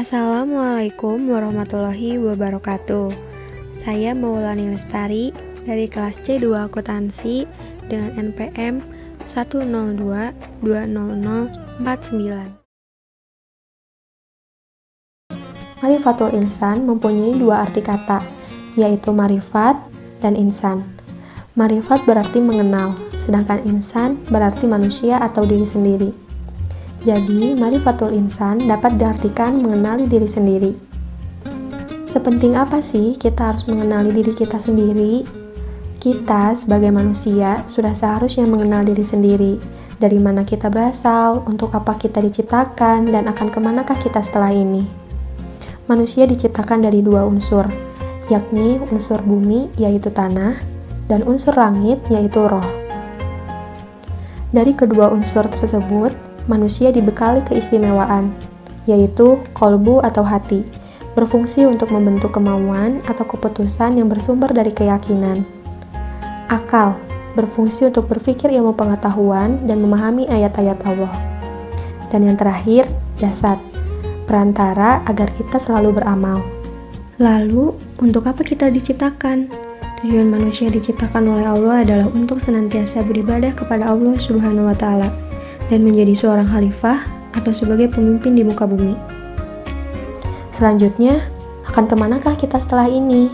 Assalamualaikum warahmatullahi wabarakatuh. Saya Maulani Lestari dari kelas C2 Akuntansi dengan NPM 102200049. Marifatul insan mempunyai dua arti kata, yaitu marifat dan insan. Marifat berarti mengenal, sedangkan insan berarti manusia atau diri sendiri. Jadi, marifatul insan dapat diartikan mengenali diri sendiri. Sepenting apa sih kita harus mengenali diri kita sendiri? Kita sebagai manusia sudah seharusnya mengenal diri sendiri. Dari mana kita berasal, untuk apa kita diciptakan, dan akan kemanakah kita setelah ini. Manusia diciptakan dari dua unsur, yakni unsur bumi, yaitu tanah, dan unsur langit, yaitu roh. Dari kedua unsur tersebut, manusia dibekali keistimewaan, yaitu kolbu atau hati, berfungsi untuk membentuk kemauan atau keputusan yang bersumber dari keyakinan. Akal, berfungsi untuk berpikir ilmu pengetahuan dan memahami ayat-ayat Allah. Dan yang terakhir, jasad, perantara agar kita selalu beramal. Lalu, untuk apa kita diciptakan? Tujuan manusia diciptakan oleh Allah adalah untuk senantiasa beribadah kepada Allah Subhanahu wa Ta'ala dan menjadi seorang khalifah atau sebagai pemimpin di muka bumi. Selanjutnya, akan kemanakah kita setelah ini?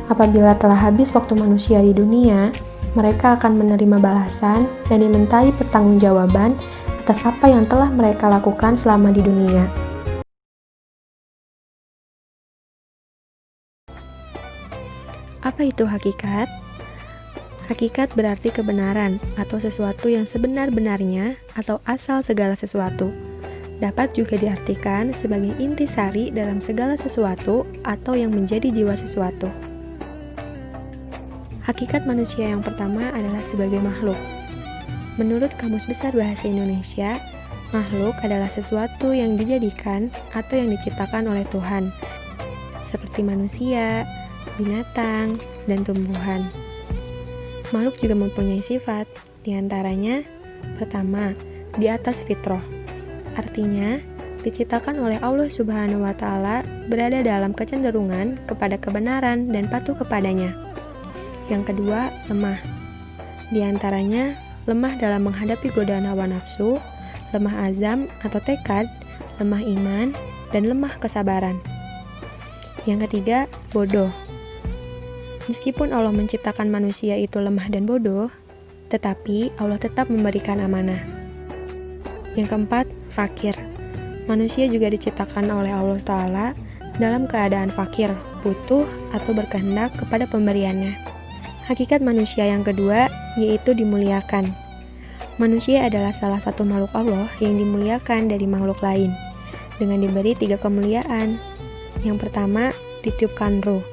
Apabila telah habis waktu manusia di dunia, mereka akan menerima balasan dan dimintai pertanggungjawaban atas apa yang telah mereka lakukan selama di dunia. Apa itu hakikat? Hakikat berarti kebenaran atau sesuatu yang sebenar-benarnya atau asal segala sesuatu. Dapat juga diartikan sebagai intisari dalam segala sesuatu atau yang menjadi jiwa sesuatu. Hakikat manusia yang pertama adalah sebagai makhluk. Menurut Kamus Besar Bahasa Indonesia, makhluk adalah sesuatu yang dijadikan atau yang diciptakan oleh Tuhan, seperti manusia, binatang, dan tumbuhan. Makhluk juga mempunyai sifat, diantaranya pertama, di atas fitrah. Artinya, diciptakan oleh Allah Subhanahu wa Ta'ala berada dalam kecenderungan kepada kebenaran dan patuh kepadanya. Yang kedua, lemah. Diantaranya, lemah dalam menghadapi godaan hawa nafsu, lemah azam atau tekad, lemah iman, dan lemah kesabaran. Yang ketiga, bodoh. Meskipun Allah menciptakan manusia itu lemah dan bodoh, tetapi Allah tetap memberikan amanah. Yang keempat, fakir. Manusia juga diciptakan oleh Allah Ta'ala dalam keadaan fakir, butuh, atau berkehendak kepada pemberiannya. Hakikat manusia yang kedua, yaitu dimuliakan. Manusia adalah salah satu makhluk Allah yang dimuliakan dari makhluk lain, dengan diberi 3 kemuliaan. Yang pertama, ditiupkan ruh.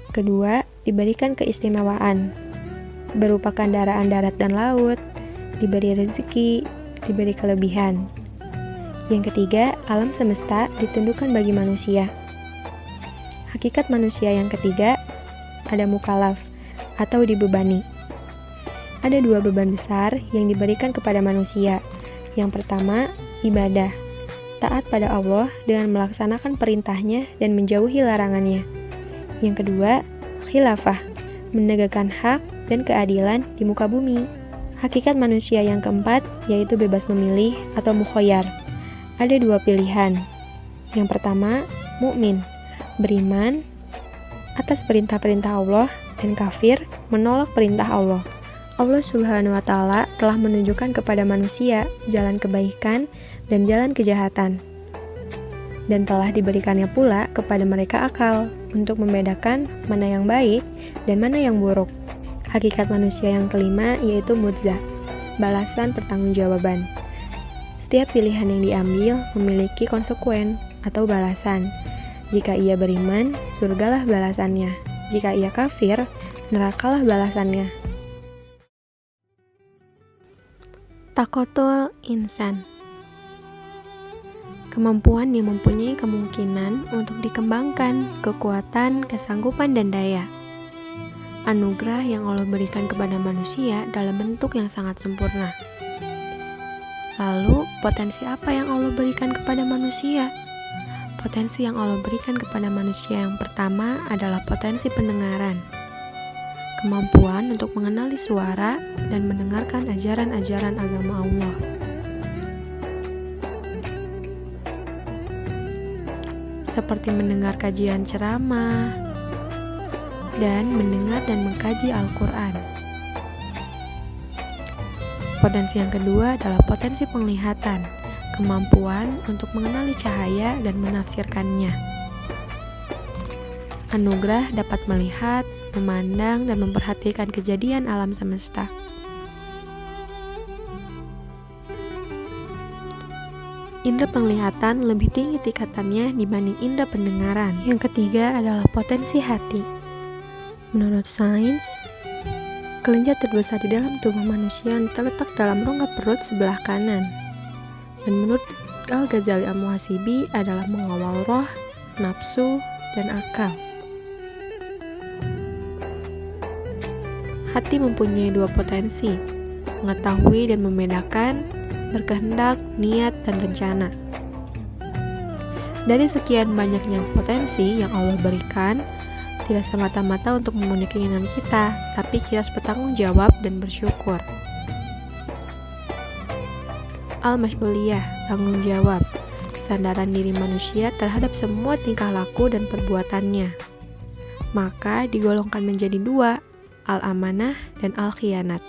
Kedua, diberikan keistimewaan, berupa kendaraan darat dan laut, diberi rezeki, diberi kelebihan. Yang ketiga, alam semesta ditundukkan bagi manusia. Hakikat manusia yang ketiga, ada mukallaf, atau dibebani. Ada 2 beban besar yang diberikan kepada manusia. Yang pertama, ibadah, taat pada Allah dengan melaksanakan perintahnya dan menjauhi larangannya. Yang kedua, khilafah, menegakkan hak dan keadilan di muka bumi. Hakikat manusia yang keempat yaitu bebas memilih atau mukhayyar. Ada 2 pilihan. Yang pertama, mukmin, beriman atas perintah-perintah Allah, dan kafir, menolak perintah Allah. Allah Subhanahu wa Ta'ala telah menunjukkan kepada manusia jalan kebaikan dan jalan kejahatan. Dan telah diberikannya pula kepada mereka akal untuk membedakan mana yang baik dan mana yang buruk. Hakikat manusia yang kelima yaitu mujza, balasan pertanggungjawaban. Setiap pilihan yang diambil memiliki konsekuen atau balasan. Jika ia beriman, surgalah balasannya. Jika ia kafir, nerakalah balasannya. Takotul insan, kemampuan yang mempunyai kemungkinan untuk dikembangkan, kekuatan, kesanggupan, dan daya. Anugerah yang Allah berikan kepada manusia dalam bentuk yang sangat sempurna. Lalu, potensi apa yang Allah berikan kepada manusia? Potensi yang Allah berikan kepada manusia yang pertama adalah potensi pendengaran. Kemampuan untuk mengenali suara dan mendengarkan ajaran-ajaran agama Allah. Seperti mendengar kajian ceramah dan mendengar dan mengkaji Al-Quran. Potensi yang kedua adalah potensi penglihatan, kemampuan untuk mengenali cahaya dan menafsirkannya. Anugerah dapat melihat, memandang, dan memperhatikan kejadian alam semesta. Indera penglihatan lebih tinggi tingkatannya dibanding indera pendengaran. Yang ketiga adalah potensi hati. Menurut sains, kelenjar terbesar di dalam tubuh manusia terletak dalam rongga perut sebelah kanan. Dan menurut Al-Ghazali Al-Muhasibi adalah mengawal roh, nafsu, dan akal. Hati mempunyai dua potensi, mengetahui dan membedakan, berkehendak, niat, dan rencana. Dari sekian banyaknya potensi yang Allah berikan, tidak semata-mata untuk memenuhi keinginan kita, tapi kita harus bertanggung jawab dan bersyukur. Al-Mas'uliyah, tanggung jawab, kesadaran diri manusia terhadap semua tingkah laku dan perbuatannya. Maka digolongkan menjadi dua, al-amanah dan al-khianat.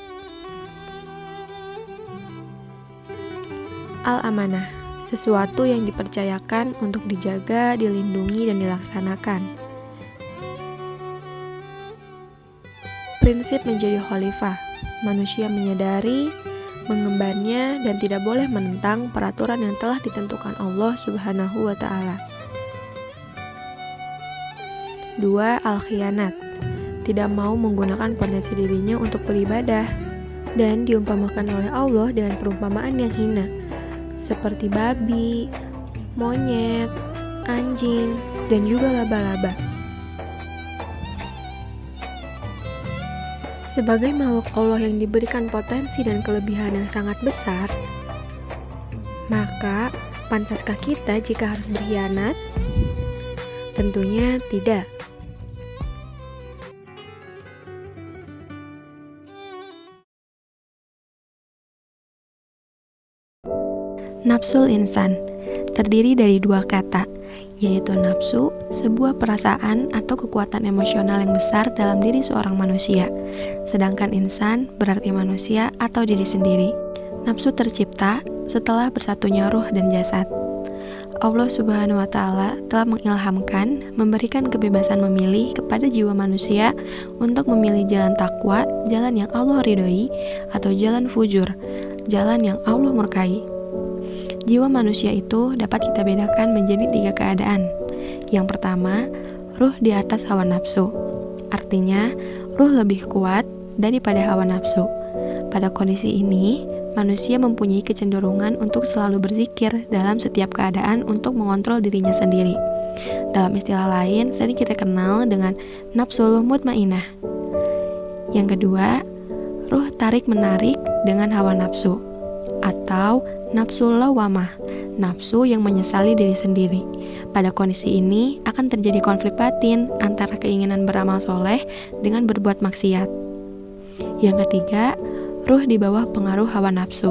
Al-amanah, sesuatu yang dipercayakan untuk dijaga, dilindungi, dan dilaksanakan. Prinsip menjadi khalifah, manusia menyadari, mengembannya, dan tidak boleh menentang peraturan yang telah ditentukan Allah Subhanahu wa Ta'ala. 2. Al-khianat, tidak mau menggunakan potensi dirinya untuk beribadah, dan diumpamakan oleh Allah dengan perumpamaan yang hina, seperti babi, monyet, anjing, dan juga laba-laba. Sebagai makhluk Allah yang diberikan potensi dan kelebihan yang sangat besar, maka pantaskah kita jika harus berkhianat? Tentunya tidak. Nafsul insan terdiri dari dua kata, yaitu nafsu, sebuah perasaan atau kekuatan emosional yang besar dalam diri seorang manusia, sedangkan insan berarti manusia atau diri sendiri. Nafsu tercipta setelah bersatunya ruh dan jasad. Allah Subhanahu wa Ta'ala telah mengilhamkan, memberikan kebebasan memilih kepada jiwa manusia untuk memilih jalan takwa, jalan yang Allah ridhoi, atau jalan fujur, jalan yang Allah murkai. Jiwa manusia itu dapat kita bedakan menjadi 3 keadaan. Yang pertama, ruh di atas hawa nafsu. Artinya, ruh lebih kuat daripada hawa nafsu. Pada kondisi ini, manusia mempunyai kecenderungan untuk selalu berzikir dalam setiap keadaan untuk mengontrol dirinya sendiri. Dalam istilah lain, sering kita kenal dengan nafsul mutmainah. Yang kedua, ruh tarik-menarik dengan hawa nafsu, atau nafsu lawamah, nafsu yang menyesali diri sendiri. Pada kondisi ini akan terjadi konflik batin antara keinginan beramal soleh dengan berbuat maksiat. Yang ketiga, ruh di bawah pengaruh hawa nafsu.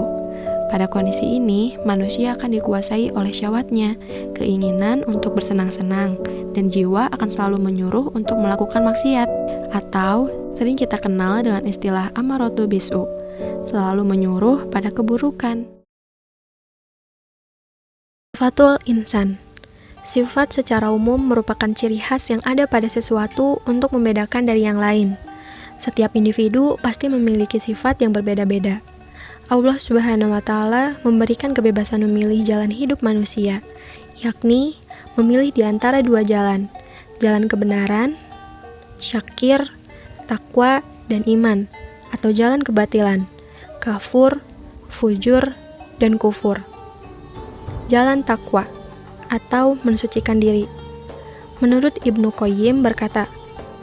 Pada kondisi ini, manusia akan dikuasai oleh syahwatnya, keinginan untuk bersenang-senang, dan jiwa akan selalu menyuruh untuk melakukan maksiat, atau sering kita kenal dengan istilah amaratu bisu, selalu menyuruh pada keburukan. Sifatul insan. Sifat secara umum merupakan ciri khas yang ada pada sesuatu untuk membedakan dari yang lain. Setiap individu pasti memiliki sifat yang berbeda-beda. Allah Subhanahu wa Ta'ala memberikan kebebasan memilih jalan hidup manusia, yakni memilih di antara 2 jalan, jalan kebenaran, syakir, takwa, dan iman, atau jalan kebatilan, kafur, fujur, dan kufur. Jalan takwa atau mensucikan diri. Menurut Ibnu Qayyim berkata,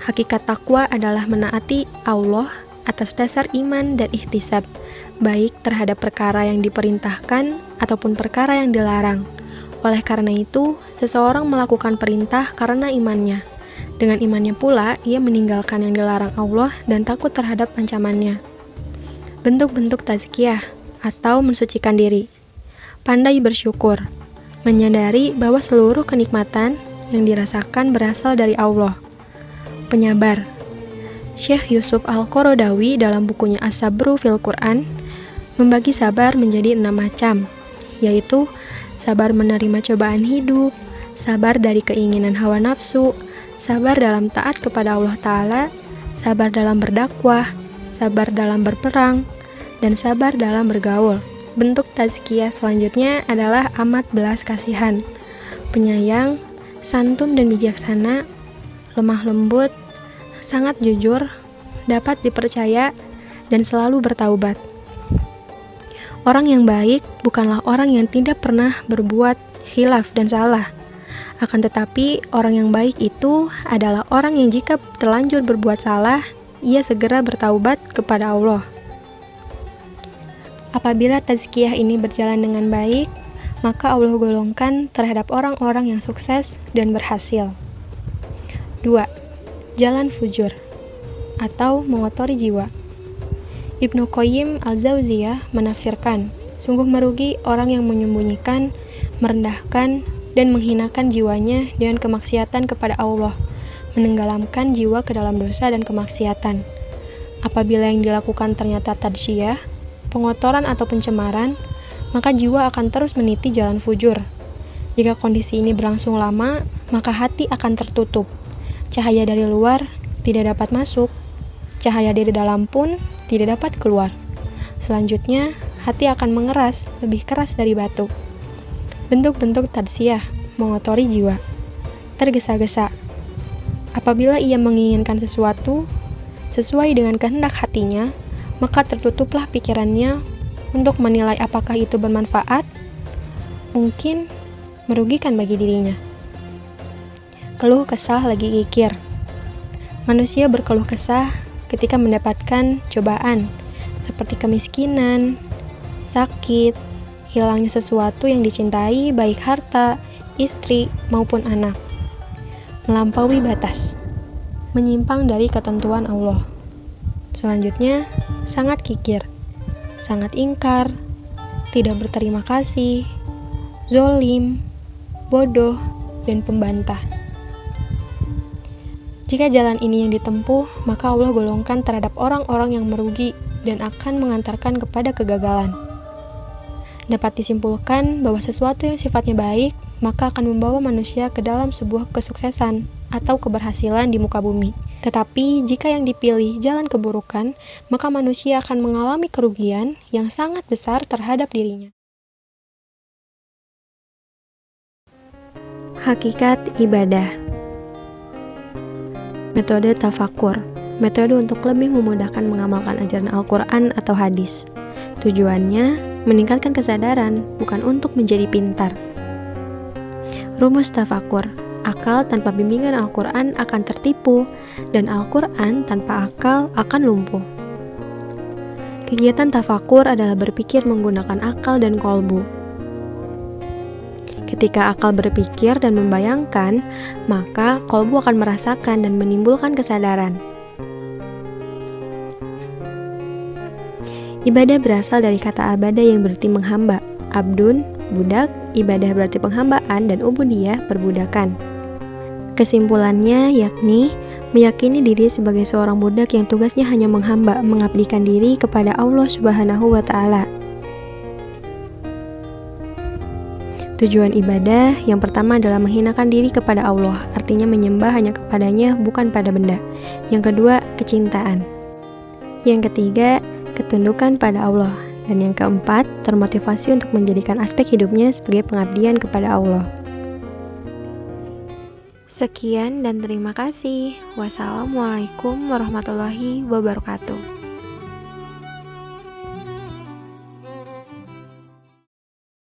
hakikat takwa adalah menaati Allah atas dasar iman dan ihtisab, baik terhadap perkara yang diperintahkan ataupun perkara yang dilarang. Oleh karena itu, seseorang melakukan perintah karena imannya. Dengan imannya pula, ia meninggalkan yang dilarang Allah dan takut terhadap ancamannya. Bentuk-bentuk tazkiyah atau mensucikan diri. Pandai bersyukur, menyadari bahwa seluruh kenikmatan yang dirasakan berasal dari Allah. Penyabar. Syekh Yusuf Al-Qaradawi dalam bukunya As-Sabru fil Quran membagi sabar menjadi 6 macam, yaitu sabar menerima cobaan hidup, sabar dari keinginan hawa nafsu, sabar dalam taat kepada Allah Ta'ala, sabar dalam berdakwah, sabar dalam berperang, dan sabar dalam bergaul. Bentuk tazkiyah selanjutnya adalah amat belas kasihan, penyayang, santun dan bijaksana, lemah lembut, sangat jujur, dapat dipercaya, dan selalu bertaubat. Orang yang baik bukanlah orang yang tidak pernah berbuat khilaf dan salah. Akan tetapi, orang yang baik itu adalah orang yang jika terlanjur berbuat salah, ia segera bertaubat kepada Allah. Apabila tazkiyah ini berjalan dengan baik, maka Allah golongkan terhadap orang-orang yang sukses dan berhasil. 2. Jalan fujur atau mengotori jiwa. Ibnu Qayyim Al-Jauziyah menafsirkan, sungguh merugi orang yang menyembunyikan, merendahkan, dan menghinakan jiwanya dengan kemaksiatan kepada Allah, menenggelamkan jiwa ke dalam dosa dan kemaksiatan. Apabila yang dilakukan ternyata tadsyiyah, pengotoran atau pencemaran, maka jiwa akan terus meniti jalan fujur. Jika kondisi ini berlangsung lama, maka hati akan tertutup. Cahaya dari luar tidak dapat masuk, cahaya dari dalam pun tidak dapat keluar. Selanjutnya, hati akan mengeras, lebih keras dari batu. Bentuk-bentuk tadsyiyah, mengotori jiwa. Tergesa-gesa. Apabila ia menginginkan sesuatu sesuai dengan kehendak hatinya, maka tertutuplah pikirannya untuk menilai apakah itu bermanfaat, mungkin merugikan bagi dirinya. Keluh kesah lagi kikir. Manusia berkeluh kesah ketika mendapatkan cobaan, seperti kemiskinan, sakit, hilangnya sesuatu yang dicintai, baik harta, istri, maupun anak. Melampaui batas, menyimpang dari ketentuan Allah. Selanjutnya, sangat kikir, sangat ingkar, tidak berterima kasih, zolim, bodoh, dan pembantah. Jika jalan ini yang ditempuh, maka Allah golongkan terhadap orang-orang yang merugi dan akan mengantarkan kepada kegagalan. Dapat disimpulkan bahwa sesuatu yang sifatnya baik, maka akan membawa manusia ke dalam sebuah kesuksesan atau keberhasilan di muka bumi. Tetapi, jika yang dipilih jalan keburukan, maka manusia akan mengalami kerugian yang sangat besar terhadap dirinya. Hakikat ibadah. Metode tafakur, metode untuk lebih memudahkan mengamalkan ajaran Al-Quran atau hadis. Tujuannya, meningkatkan kesadaran, bukan untuk menjadi pintar. Rumus tafakur, akal tanpa bimbingan Al-Quran akan tertipu, dan Al-Quran tanpa akal akan lumpuh. Kegiatan tafakur adalah berpikir menggunakan akal dan kolbu. Ketika akal berpikir dan membayangkan, maka kolbu akan merasakan dan menimbulkan kesadaran. Ibadah berasal dari kata abada yang berarti menghamba. Abdun, budak, ibadah berarti penghambaan, dan ubudiyah, perbudakan. Kesimpulannya yakni meyakini diri sebagai seorang budak yang tugasnya hanya menghamba, mengabdikan diri kepada Allah Subhanahu wa Ta'ala. Tujuan ibadah yang pertama adalah menghinakan diri kepada Allah, artinya menyembah hanya kepadanya, bukan pada benda. Yang kedua, kecintaan. Yang ketiga, ketundukan pada Allah. Dan yang keempat, termotivasi untuk menjadikan aspek hidupnya sebagai pengabdian kepada Allah. Sekian dan terima kasih. Wassalamualaikum warahmatullahi wabarakatuh.